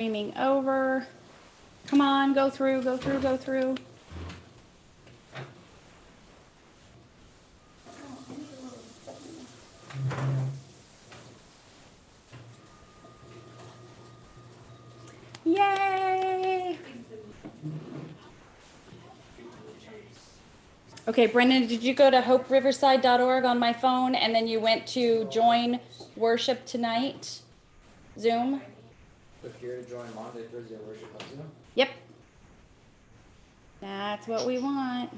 Streaming over. Come on, go through, go through, go through. Yay! Okay, Brendan, did you go to hoperiverside.org on my phone and then you went to join worship tonight? Zoom? Click here to join Monday, Thursday worship on Zoom. Yep. That's what we want.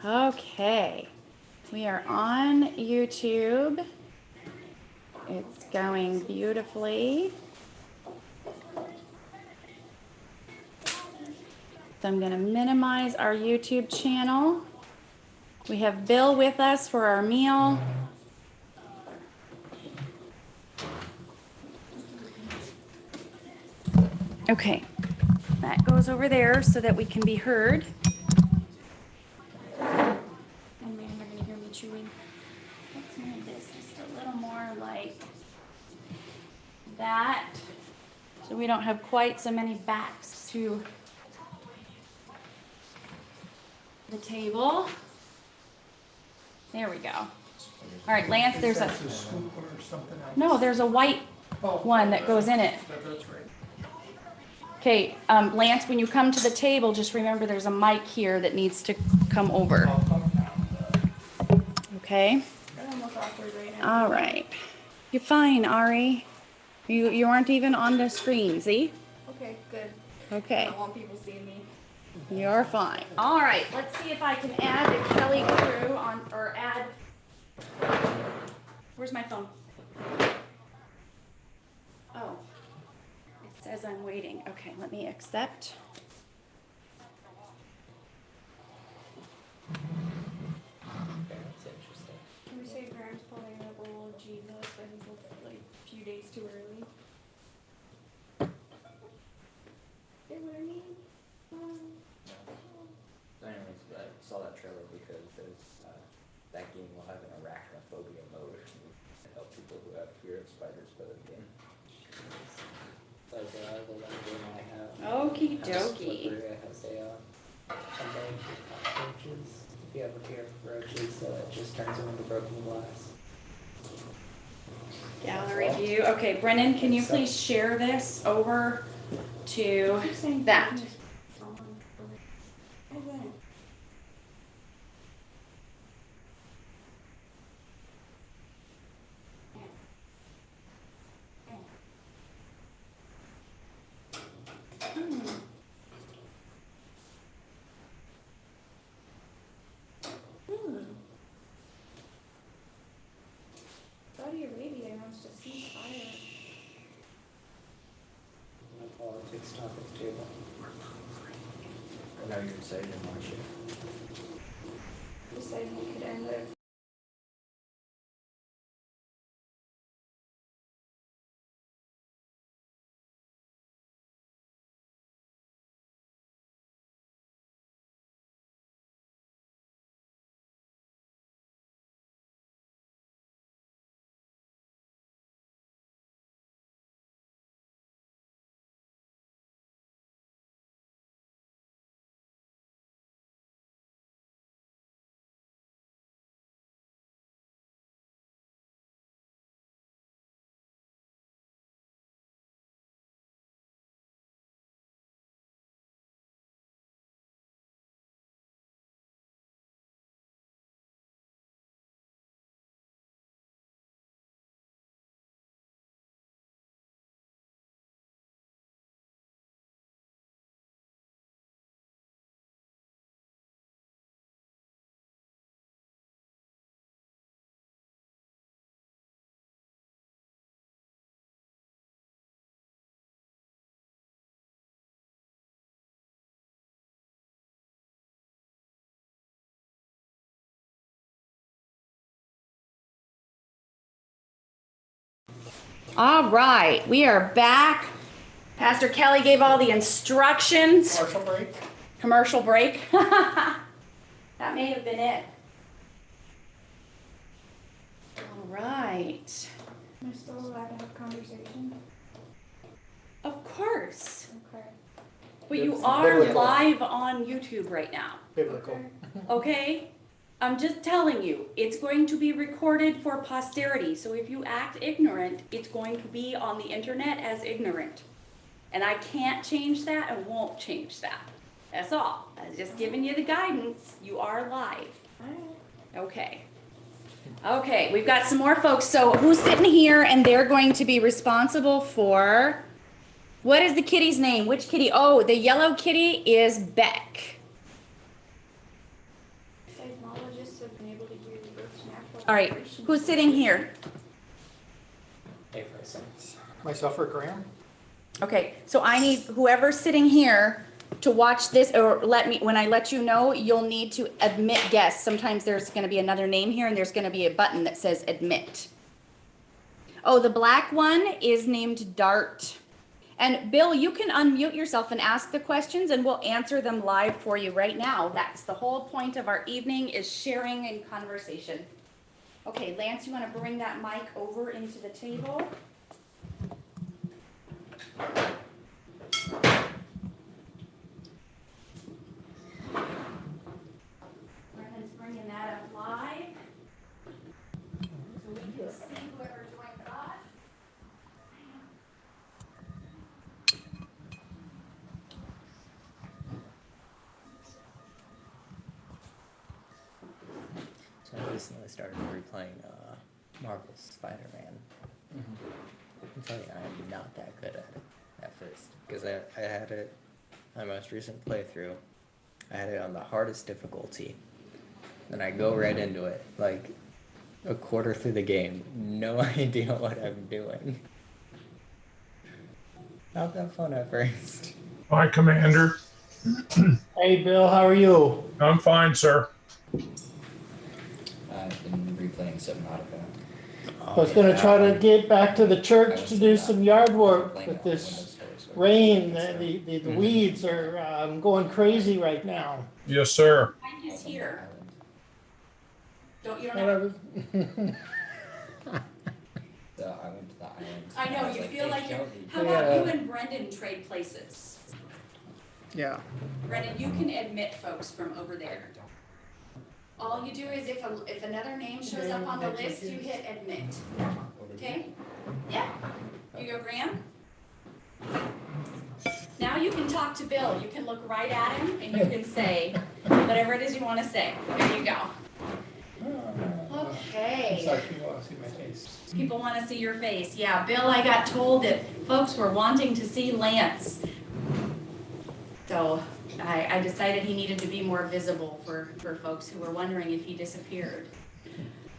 Okay, we are on YouTube. It's going beautifully. So I'm going to minimize our YouTube channel. We have Bill with us for our meal. Okay, that goes over there so that we can be heard. And man, they're gonna hear me chewing. Let's move this just a little more like that, so we don't have quite so many backs to the table. There we go. All right, Lance, there's a scoop or something else? no, there's a white one that goes in it. That's right. Okay, Lance, when you come to the table, just remember there's a mic here that needs to come over. I'll come now. Okay? All right. You're fine, Ari. You aren't even on the screen, see? Okay, good. Okay. I don't want people seeing me. You're fine. All right, let's see if I can add the Kelly crew on, or add, where's my phone? Oh, it says I'm waiting. Okay, let me accept. Okay, that's interesting. Can we say Graham's probably gonna have a little Jesus, but he's like a few days too early? Get what I mean? Anyways, I saw that trailer because there's that game will have an arachnophobia mode to help people who have fear of spiders play the game. So the one game I have. Okie has dokie. Slippery, it has a something for cockroaches. If you have a fear of roaches, it just turns them into broken glass. Gallery view. Okay, Brennan, can you please share this over to that? Saudi Arabia wants to cease fire. No politics talk at the table. I know you're excited to watch it. Decided we could end it. All right, we are back Pastor Kelly gave all the instructions. Commercial break? Commercial break. That may have been it. All right. Am I still allowed to have conversation? Of course. Okay. But you It's are biblical. live on YouTube right now. Biblical. Okay? I'm just telling you, it's going to be recorded for posterity. So if you act ignorant, it's going to be on the internet as ignorant. And I can't change that and won't change that. That's all. I'm just giving you the guidance. You are live. Alright. Okay. Okay, we've got some more folks. So who's sitting here and they're going to be responsible for, what is the kitty's name? Which kitty? Oh, the yellow kitty is Beck. Seismologists have been able to do Earth's natural All right, vibration. who's sitting here? Hey, for a second. Myself or Graham? Okay, so I need whoever's sitting here to watch this, or let me, when I let you know, you'll need to admit guests. Sometimes there's gonna be another name here and there's gonna be a button that says admit. Oh, the black one is named Dart. And Bill, you can unmute yourself and ask the questions and we'll answer them live for you right now. That's the whole point of our evening, is sharing and conversation. Okay, Lance, you wanna bring that mic over into the table? Brendan's bringing that up live. So we can see whoever joins us. So I recently started replaying Marvel's Spider-Man. I'm telling you, I'm not that good at it at first. Because I had it, my most recent playthrough, I had it on the hardest difficulty. Then I go right into it, like a quarter through the game, no idea what I'm doing. Not that fun at first. Hi, Commander. Hey, Bill, how are you? I'm fine, sir. I've been replaying Subnautica. I was gonna try to get back to the church to do some yard work with this rain. The weeds are going crazy right now. Yes, sir. Mine is here. You don't And I know. was- So I went to the island. I know, was you feel "Hey, like you're, Shelby." how about Yeah. you and Brendan trade places? Yeah. Brendan, you can admit folks from over there. All you do is if another name shows up on the list, you hit admit. Okay? Yeah. You go, Graham? Now you can talk to Bill. You can look right at him and you can say whatever it is you want to say. There you go. Okay. Sorry, people want to see my face. People want to see your face. Yeah, Bill, I got told that folks were wanting to see Lance. So I decided he needed to be more visible for folks who were wondering if he disappeared.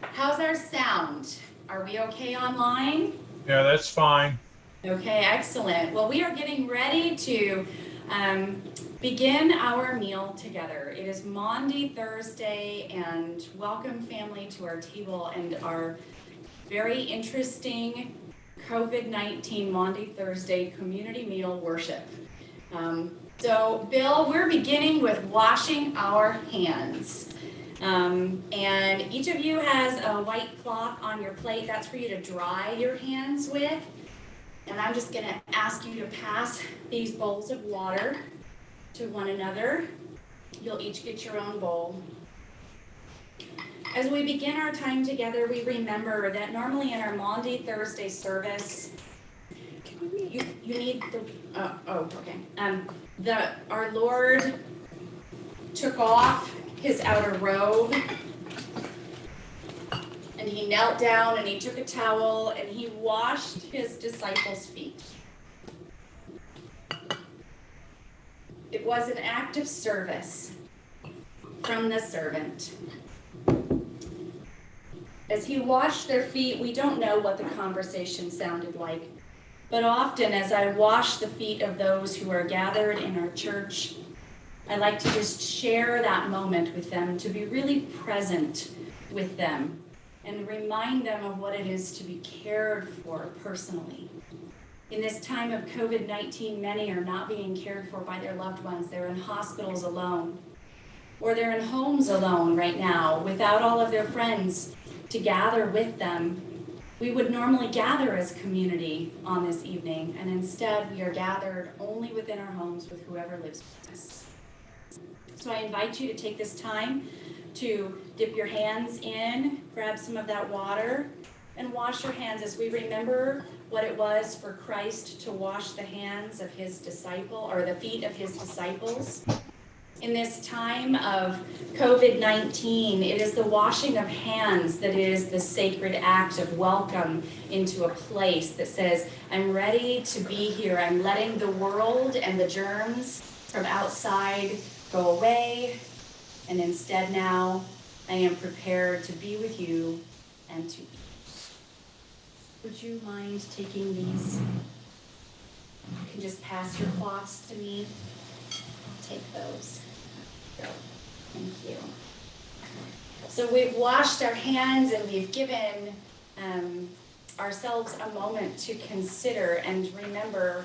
How's our sound? Are we okay online? Yeah, that's fine. Okay, excellent. Well, we are getting ready to begin our meal together. It is Maundy Thursday, and welcome family to our table and our very interesting COVID-19 Maundy Thursday community meal worship. So, Bill, we're beginning with washing our hands. And each of you has a white cloth on your plate. That's for you to dry your hands with. And I'm just going to ask you to pass these bowls of water to one another. You'll each get your own bowl. As we begin our time together, we remember that normally in our Maundy Thursday service, you need the, okay. Our Lord took off his outer robe and he knelt down and he took a towel and he washed his disciples' feet. It was an act of service from the servant. As he washed their feet, we don't know what the conversation sounded like, but often as I wash the feet of those who are gathered in our church, I like to just share that moment with them, to be really present with them and remind them of what it is to be cared for personally In this time of COVID-19, many are not being cared for by their loved ones. They're in hospitals alone, or they're in homes alone right now without all of their friends to gather with them. We would normally gather as community on this evening, and instead we are gathered only within our homes with whoever lives with us. So I invite you to take this time to dip your hands in, grab some of that water, and wash your hands as we remember what it was for Christ to wash the hands of his disciple, or the feet of his disciples. In this time of COVID-19, it is the washing of hands that is the sacred act of welcome into a place that says, I'm ready to be here. I'm letting the world and the germs from outside go away. And instead now, I am prepared to be with you and to eat. Would you mind taking these? You can just pass your cloths to me. Take those. Thank you. So we've washed our hands and we've given ourselves a moment to consider and remember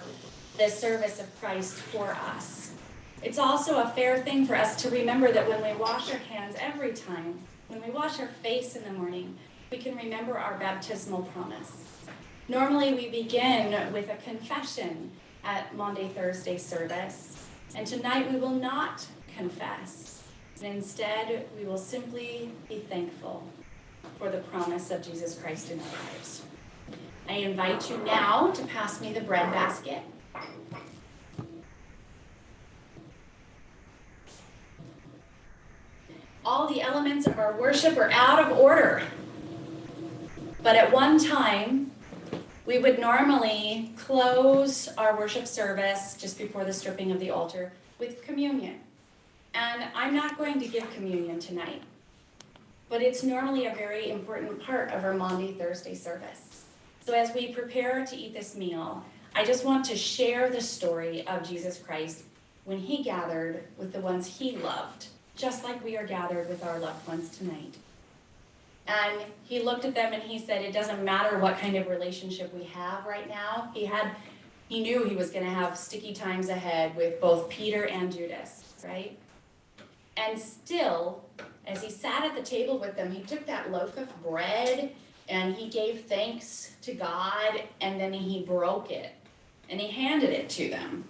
the service of Christ for us. It's also a fair thing for us to remember that when we wash our hands every time, when we wash our face in the morning, we can remember our baptismal promise. Normally we begin with a confession at Maundy Thursday service, and tonight we will not confess. And instead, we will simply be thankful for the promise of Jesus Christ in our lives. I invite you now to pass me the bread basket. All the elements of our worship are out of order. But at one time, we would normally close our worship service just before the stripping of the altar with communion. And I'm not going to give communion tonight, but it's normally a very important part of our Maundy Thursday service. So as we prepare to eat this meal, I just want to share the story of Jesus Christ when he gathered with the ones he loved, just like we are gathered with our loved ones tonight. And he looked at them and he said, it doesn't matter what kind of relationship we have right now. He knew he was going to have sticky times ahead with both Peter and Judas, right? And still, as he sat at the table with them, he took that loaf of bread and he gave thanks to God, and then he broke it and he handed it to them,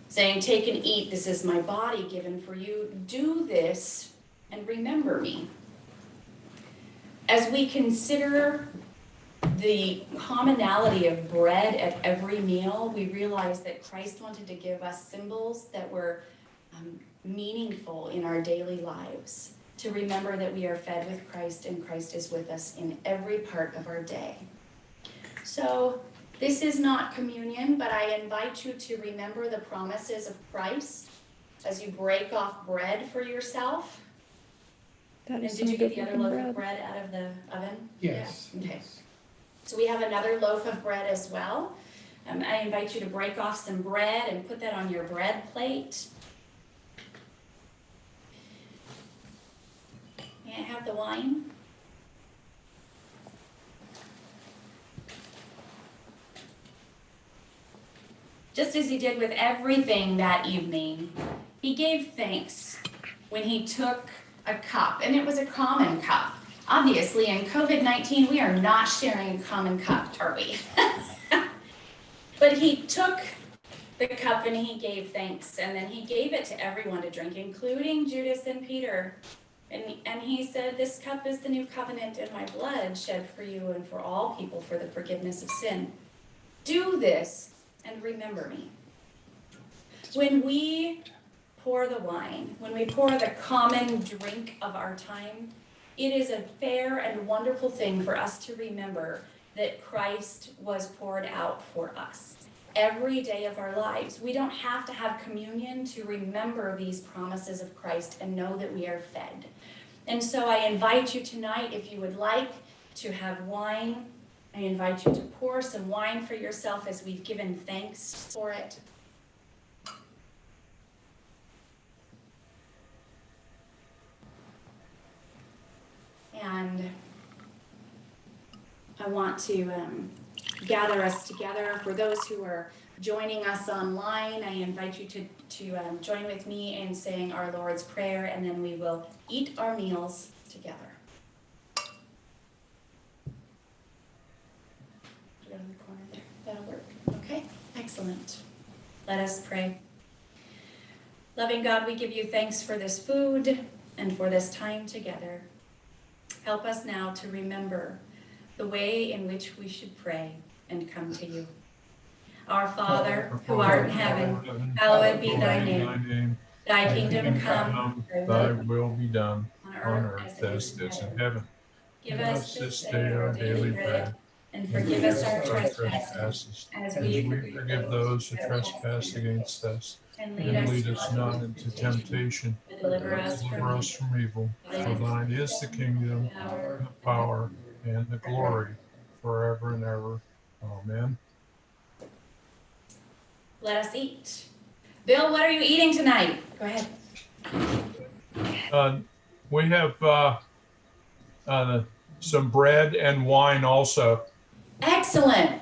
saying, take and eat, this is my body given for you. Do this and remember me. As we consider the commonality of bread at every meal, we realize that Christ wanted to give us symbols that were meaningful in our daily lives, to remember that we are fed with Christ and Christ is with us in every part of our day. So this is not communion, but I invite you to remember the promises of Christ as you break off bread for yourself. That And is did some you get good the other looking loaf of bread. bread out of the oven? Yes. Yeah. Okay. So we have another loaf of bread as well. I invite you to break off some bread and put that on your bread plate. May I have the wine? Just as he did with everything that evening, he gave thanks when he took a cup, and it was a common cup. Obviously, in COVID-19, we are not sharing a common cup, are we? But he took the cup and he gave thanks, and then he gave it to everyone to drink, including Judas and Peter. And he said, this cup is the new covenant in my blood, shed for you and for all people for the forgiveness of sin. Do this and remember me. When we pour the wine, when we pour the common drink of our time, it is a fair and wonderful thing for us to remember that Christ was poured out for us every day of our lives. We don't have to have communion to remember these promises of Christ and know that we are fed. And so I invite you tonight, if you would like to have wine, I invite you to pour some wine for yourself as we've given thanks for it. And I want to gather us together. For those who are joining us online, I invite you to join with me in saying our Lord's Prayer, and then we will eat our meals together. Go in the corner there. That'll work. Okay, excellent. Let us pray. Loving God, we give you thanks for this food and for this time together. Help us now to remember the way in which we should pray and come to you. Our Father, who art in heaven, hallowed be thy name. Thy kingdom come, Thy will be done on on earth earth as it is in heaven. Give us this day our daily bread, and forgive us our trespasses, as we forgive those who trespass against us. and And lead us not into temptation, but deliver but us deliver us from evil. For thine is the kingdom, and the power, and the glory, forever and ever. Amen. Let us eat. Bill, what are you eating tonight? Go ahead. We have some bread and wine also. Excellent.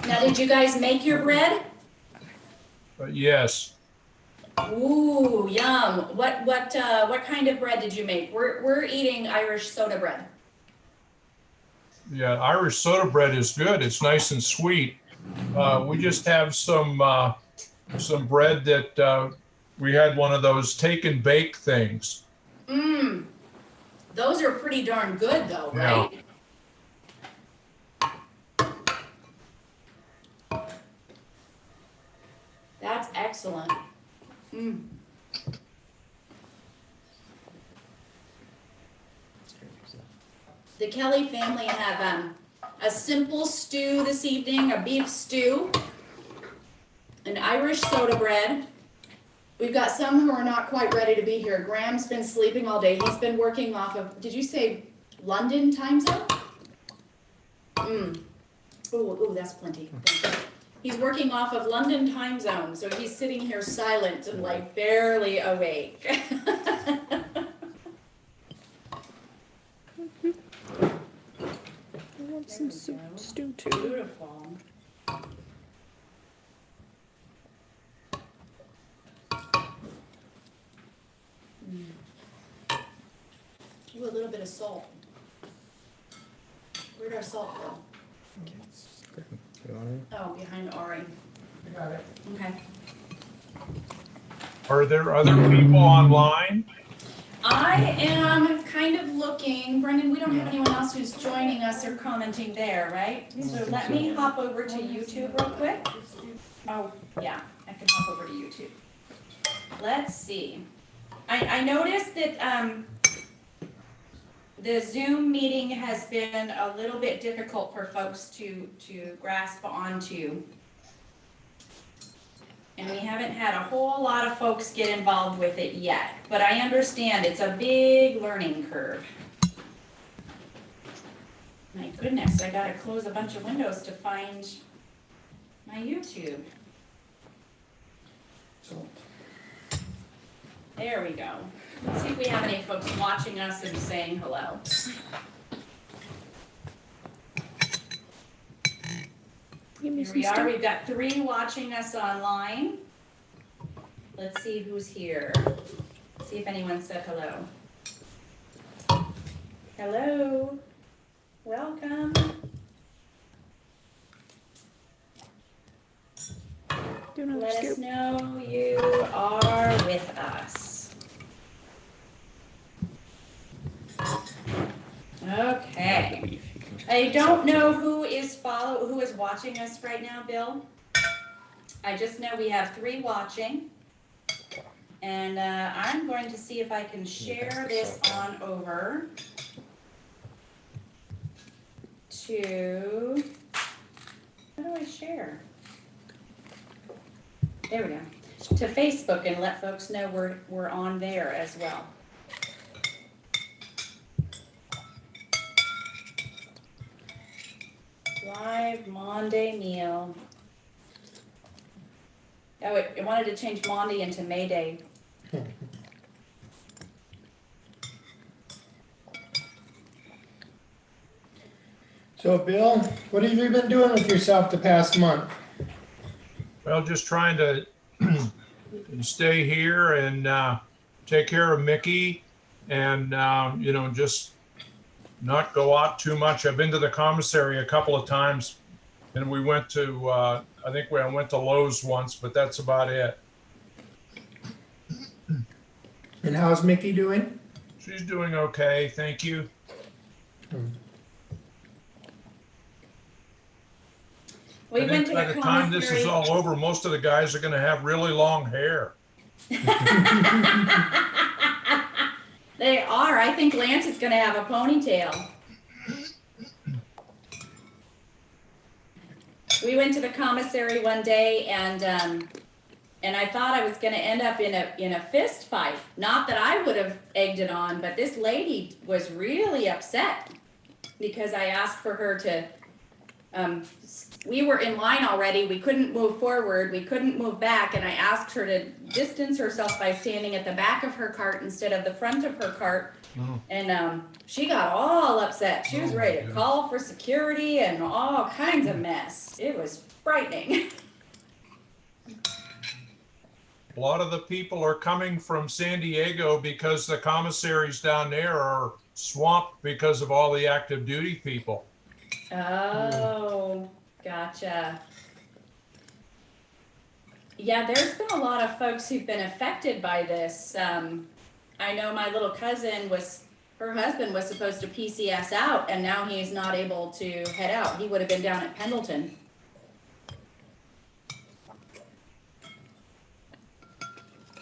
Now, did you guys make your bread? Yes. Ooh, yum. What kind of bread did you make? We're eating Irish soda bread. Yeah, Irish soda bread is good. It's nice and sweet. We just have some bread that we had one of those take and bake things. Mmm. Those are pretty darn good though, Yeah. right? That's excellent. Mm. The Kelly family have a simple stew this evening, a beef stew, an Irish soda bread. We've got some who are not quite ready to be here. Graham's been sleeping all day. He's been working off of, did you say London time zone? Ooh, that's plenty. He's working off of London time zone, so he's sitting here silent and like barely awake. I want some soup, stew too. Beautiful. Ooh, a little bit of salt. Where'd our salt go? You want it? Oh, behind Ari. Got it. Okay. Are there other people online? I am kind of looking, Brendan, we don't have anyone else who's joining us or commenting there, right? So let me hop over to YouTube real quick. Oh, yeah, I can hop over to YouTube. Let's see. I noticed that the Zoom meeting has been a little bit difficult for folks to grasp onto. And we haven't had a whole lot of folks get involved with it yet, but I understand it's a big learning curve. My goodness, I gotta close a bunch of windows to find my YouTube. There we go. Let's see if we have any folks watching us and saying hello. Give me Here some we are, stew. we've got 3 watching us online. Let's see who's here. See if anyone said hello. Hello, welcome. Do another Let us scoop. know you are with us. Okay. I don't know who is watching us right now, Bill. I just know we have 3 watching. And I'm going to see if I can share this on over to, how do I share? There we go. To Facebook and let folks know we're on there as well. Live Monday meal. Oh, it wanted to change Monday into Mayday. So Bill, what have you been doing with yourself the past month? Well, just trying to stay here and take care of Mickey and, just not go out too much. I've been to the commissary a couple of times and we went to, I went to Lowe's once, but that's about it. And how's Mickey doing? She's doing okay, thank you. We I went think to by the the time this is commissary. all over, most of the guys are gonna have really long hair. They are. I think Lance is gonna have a ponytail. We went to the commissary one day and I thought I was gonna end up in a fist fight. Not that I would have egged it on, but this lady was really upset because I asked for her to, we were in line already, we couldn't move forward, we couldn't move back, and I asked her to distance herself by standing at the back of her cart instead of the front of her cart. Oh. And she got all upset. She was Oh, ready to yeah. call for security and all kinds of mess. It was frightening. A lot of the people are coming from San Diego because the commissaries down there are swamped because of all the active duty people. Oh, gotcha. Yeah, there's been a lot of folks who've been affected by this. I know my little cousin her husband was supposed to PCS out and now he's not able to head out. He would have been down at Pendleton.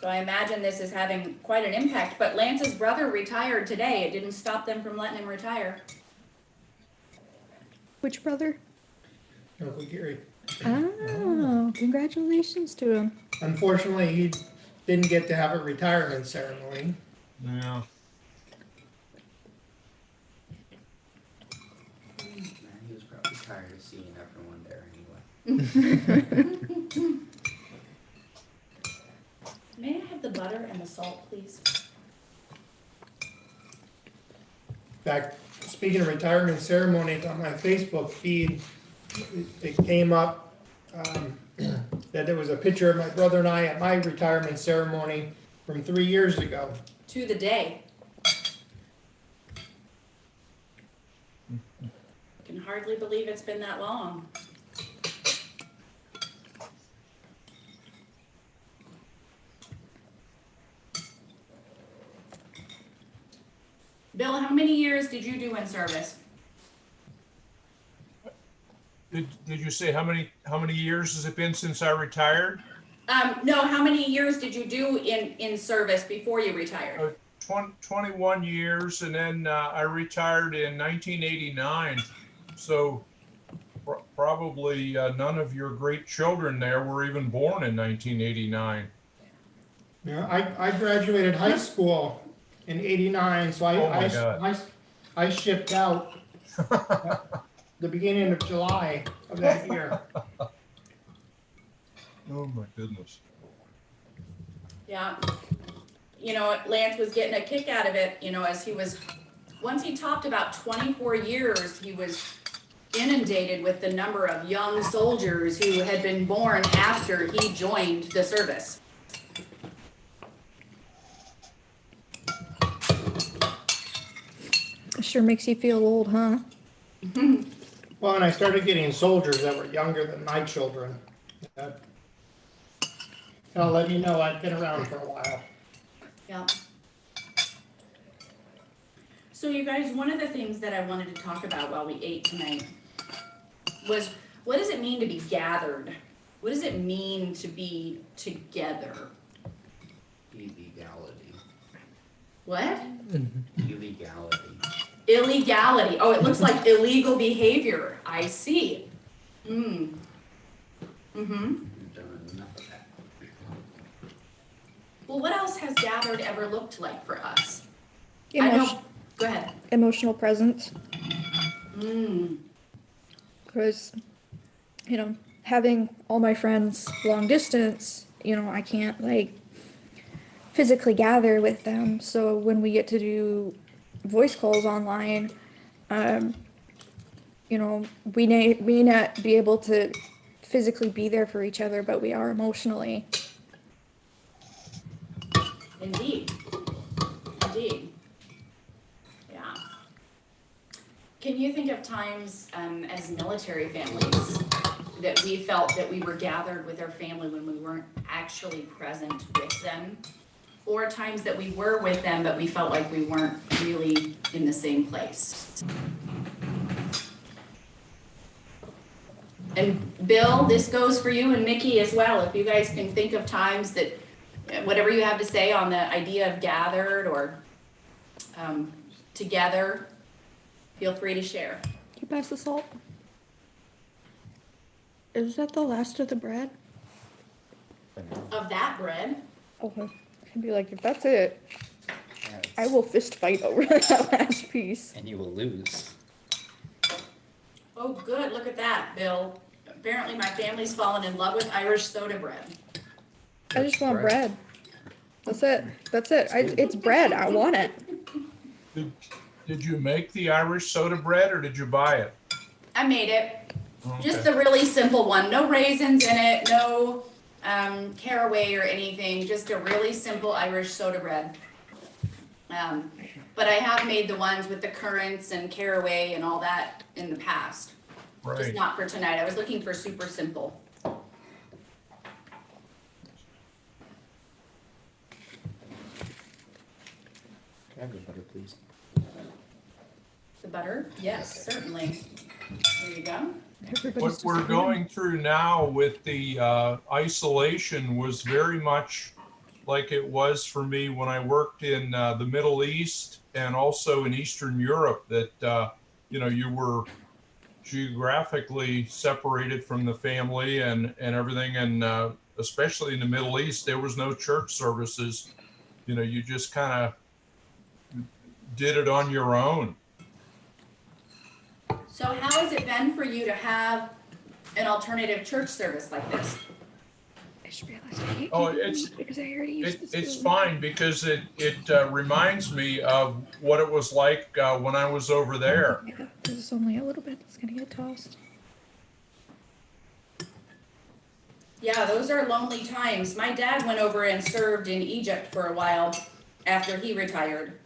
So I imagine this is having quite an impact, but Lance's brother retired today. It didn't stop them from letting him retire. Which brother? Uncle Gary. Oh, congratulations to him. Unfortunately, he didn't get to have a retirement ceremony. Yeah. He was probably tired of seeing everyone there anyway. May I have the butter and the salt, please? In fact, speaking of retirement ceremonies, on my Facebook feed, it came up that there was a picture of my brother and I at my retirement ceremony from 3 years ago. To the day. I can hardly believe it's been that long. Bill, how many years did you do in service? Did you say how many years has it been since I retired? No, how many years did you do in service before you retired? 21 years, and then I retired in 1989. So probably none of your great children there were even born in 1989. Yeah, I graduated high school in '89, so Oh my God. I shipped out the beginning of July of that year. Oh my goodness. Yeah. You know, Lance was getting a kick out of it, as once he topped about 24 years, he was inundated with the number of young soldiers who had been born after he joined the service. Sure makes you feel old, huh? Well, and I started getting soldiers that were younger than my children. I'll let you know I've been around for a while. Yeah. So you guys, one of the things that I wanted to talk about while we ate tonight was, what does it mean to be gathered? What does it mean to be together? Illegality. What? Illegality. Illegality. Oh, it looks like illegal behavior. I see. Mm. Mm-hmm. We've done enough of that. Well, what else has gathered ever looked like for us? I Emo- know. Go ahead. Emotional presence. Mm. Because, having all my friends long distance, I can't physically gather with them. So when we get to do voice calls online, you know, we not be able to physically be there for each other, but we are emotionally. Indeed. Indeed. Yeah. Can you think of times as military families that we felt that we were gathered with our family when we weren't actually present with them? Or times that we were with them, but we felt like we weren't really in the same place? And Bill, this goes for you and Mickey as well. If you guys can think of times that, whatever you have to say on the idea of gathered or together, feel free to share. Can you pass the salt? Is that the last of the bread? Of that bread, Okay. I'd be like, if that's it, Yeah, I will fist fight over that last piece. And you will lose. oh good, look at that, Bill. Apparently my family's fallen in love with Irish soda bread. I just want bread. That's it. That's it. It's bread. I want it. Did you make the Irish soda bread or did you buy it? I made it. Just Okay. the really simple one, no raisins in it, no caraway or anything, just a really simple Irish soda bread. But I have made the ones with the currants and caraway and all that in the past. Just Right. not for tonight. I was looking for super simple. Can I have the butter, please? The butter? Yes, certainly. There you go. Everybody's What we're disagreeing. going through now with the isolation was very much like it was for me when I worked in the Middle East and also in Eastern Europe, that you were geographically separated from the family and everything, and especially in the Middle East, there was no church services. You just kind of did it on your own. So how has it been for you to have an alternative church service like this? I just realized I hate Oh, eating it's- meat because I already used this It's food. fine because it reminds me of what it was like when I was over there. Yeah, this is only a little bit that's gonna get tossed. Yeah, those are lonely times. My dad went over and served in Egypt for a while after he retired.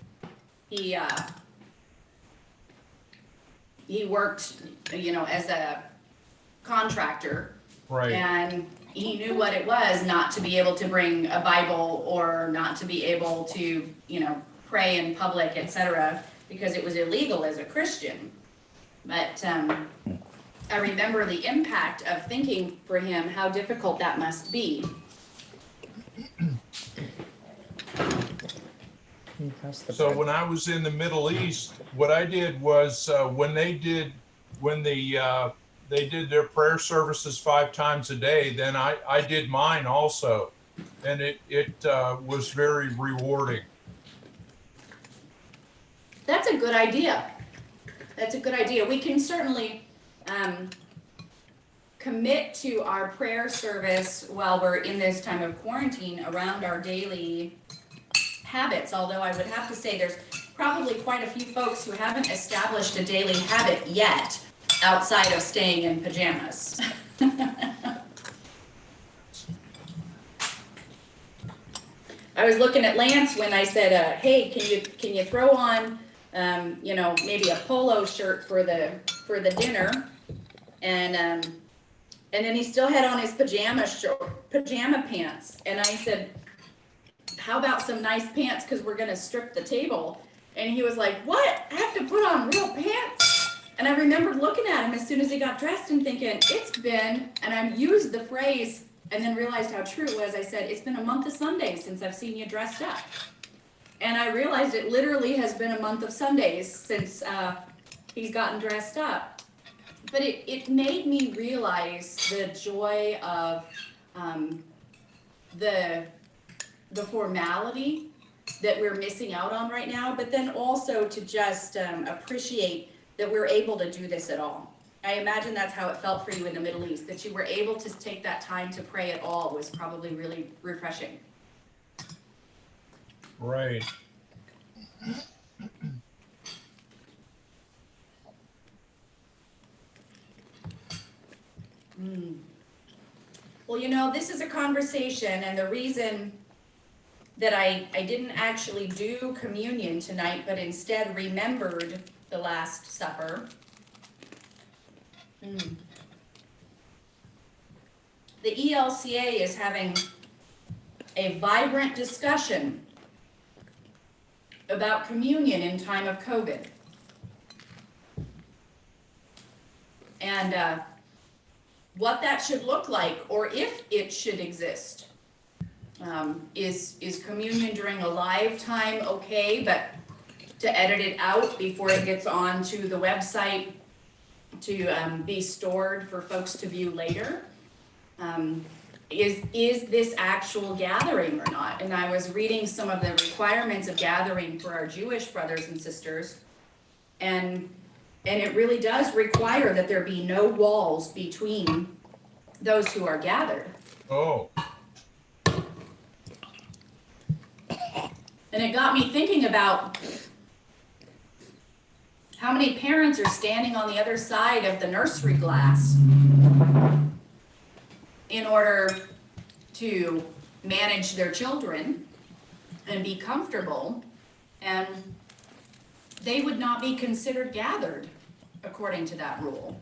He worked, as a contractor, Right. and he knew what it was not to be able to bring a Bible or not to be able to, pray in public, etc., because it was illegal as a Christian. But I remember the impact of thinking for him how difficult that must be. Can you pass the So bread? when I was in the Middle East, what I did was when they did their prayer services 5 times a day, then I did mine also, and it was very rewarding. That's a good idea. That's a good idea. We can certainly commit to our prayer service while we're in this time of quarantine around our daily habits, although I would have to say there's probably quite a few folks who haven't established a daily habit yet outside of staying in pajamas. I was looking at Lance when I said, hey, can you throw on maybe a polo shirt for the dinner, and then he still had on his pajama pants, and I said, how about some nice pants, because we're gonna strip the table? And he was like, what? I have to put on real pants? And I remembered looking at him as soon as he got dressed and thinking, it's been, and I used the phrase and then realized how true it was. I said, it's been a month of Sundays since I've seen you dressed up. And I realized it literally has been a month of Sundays since he's gotten dressed up. But it made me realize the joy of the formality that we're missing out on right now, but then also to just appreciate that we're able to do this at all. I imagine that's how it felt for you in the Middle East, that you were able to take that time to pray at all was probably really refreshing. Right. Well, you know, this is a conversation, and the reason that I didn't actually do communion tonight, but instead remembered the Last Supper. The ELCA is having a vibrant discussion about communion in time of COVID. And what that should look like, or if it should exist. Is communion during a live time okay, but to edit it out before it gets onto the website to be stored for folks to view later? Is this actual gathering or not? And I was reading some of the requirements of gathering for our Jewish brothers and sisters, and it really does require that there be no walls between those who are gathered. Oh, And it got me thinking about how many parents are standing on the other side of the nursery glass in order to manage their children and be comfortable, and they would not be considered gathered according to that rule.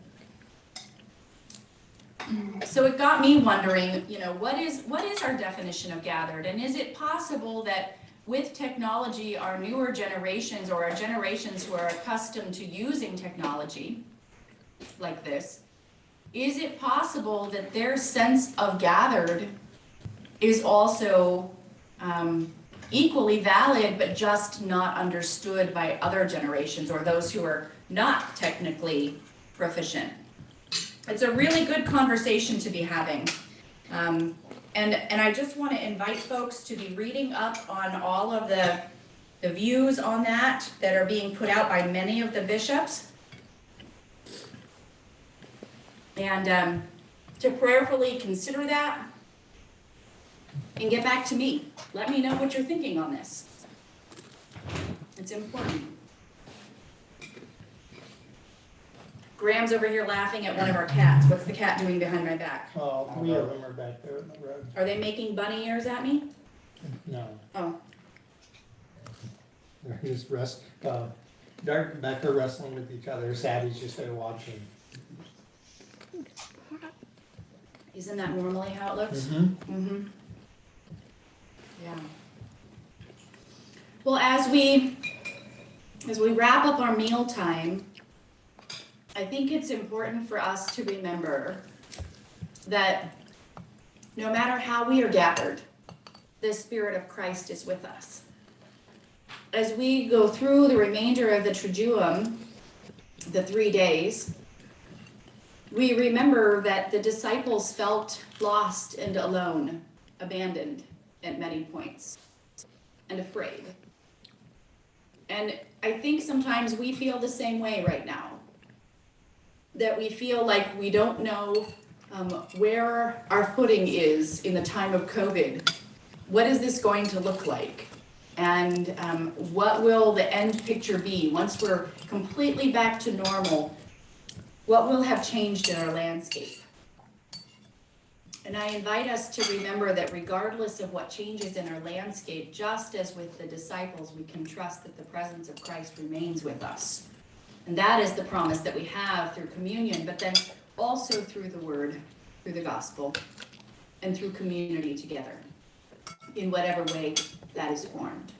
So it got me wondering, you know, what is our definition of gathered? And is it possible that with technology, our newer generations, or our generations who are accustomed to using technology like this, is it possible that their sense of gathered is also equally valid, but just not understood by other generations or those who are not technically proficient? It's a really good conversation to be having. And I just want to invite folks to be reading up on all of the views on that are being put out by many of the bishops. And to prayerfully consider that and get back to me. Let me know what you're thinking on this. It's important. Graham's over here laughing at one of our cats. What's the cat doing behind my back? Oh, 3 of them are back there in the road. Are they making bunny ears at me? No, Oh, they're just Dart and Beck are wrestling with each other. Sadie's just there watching. isn't that normally how it looks? Mm-hmm. Yeah. Well, as we wrap up our meal time, I think it's important for us to remember that no matter how we are gathered, the Spirit of Christ is with us. As we go through the remainder of the Triduum, the 3 days, we remember that the disciples felt lost and alone, abandoned at many points, and afraid. And I think sometimes we feel the same way right now. That we feel like we don't know where our footing is in the time of COVID. What is this going to look like? And what will the end picture be once we're completely back to normal? What will have changed in our landscape? And I invite us to remember that regardless of what changes in our landscape, just as with the disciples, we can trust that the presence of Christ remains with us. And that is the promise that we have through communion, but then also through the word, through the gospel, and through community together, in whatever way that is formed.